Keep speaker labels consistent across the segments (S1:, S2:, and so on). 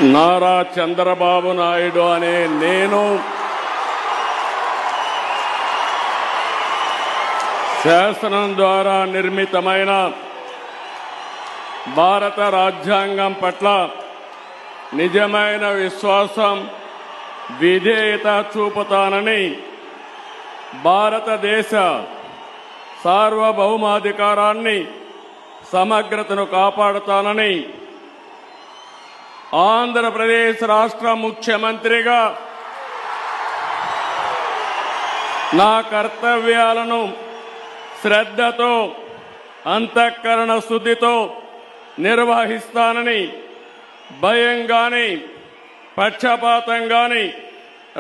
S1: నారా చంద్రబాబు నాయుడు అనే నేను శాసనం ద్వారా నిర్మితమైన భారత రాజ్యాంగం పట్ల నిజమైన విశ్వాసం, విధేయత చూపుతానని, భారతదేశ సార్వభౌమాధికారాన్ని, సమగ్రతను కాపాడుతానని ఆంధ్రప్రదేశ్ రాష్ట్ర ముఖ్యమంత్రిగా నా కర్తవ్యాలను శ్రద్ధతో, అంతఃకరణ శుద్ధితో నిర్వహిస్తానని, భయం గాని, పక్షపాతం గాని,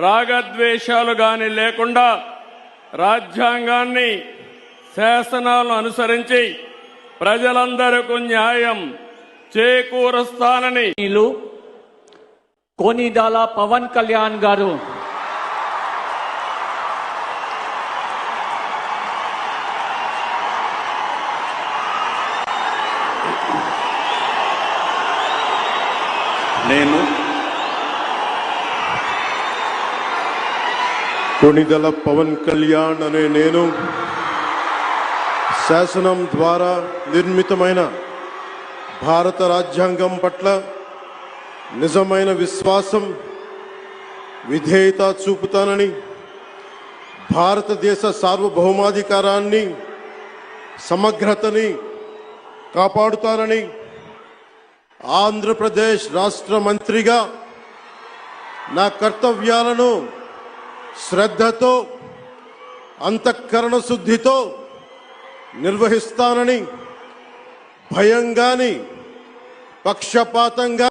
S1: రాగద్వేషాలు గాని లేకుండా రాజ్యాంగాన్ని, శాసనాలను అనుసరించి ప్రజలందరికీ న్యాయం చేకూరుస్తానని
S2: కొనిదాల పవన్ కళ్యాణ్ గారు
S3: కొనిదల పవన్ కళ్యాణ్ అనే నేను శాసనం ద్వారా నిర్మితమైన భారత రాజ్యాంగం పట్ల నిజమైన విశ్వాసం, విధేయత చూపుతానని, భారతదేశ సార్వభౌమాధికారాన్ని, సమగ్రతని కాపాడుతానని, ఆంధ్రప్రదేశ్ రాష్ట్ర మంత్రిగా నా కర్తవ్యాలను శ్రద్ధతో, అంతఃకరణ శుద్ధితో నిర్వహిస్తానని, భయం గాని, పక్షపాతంగా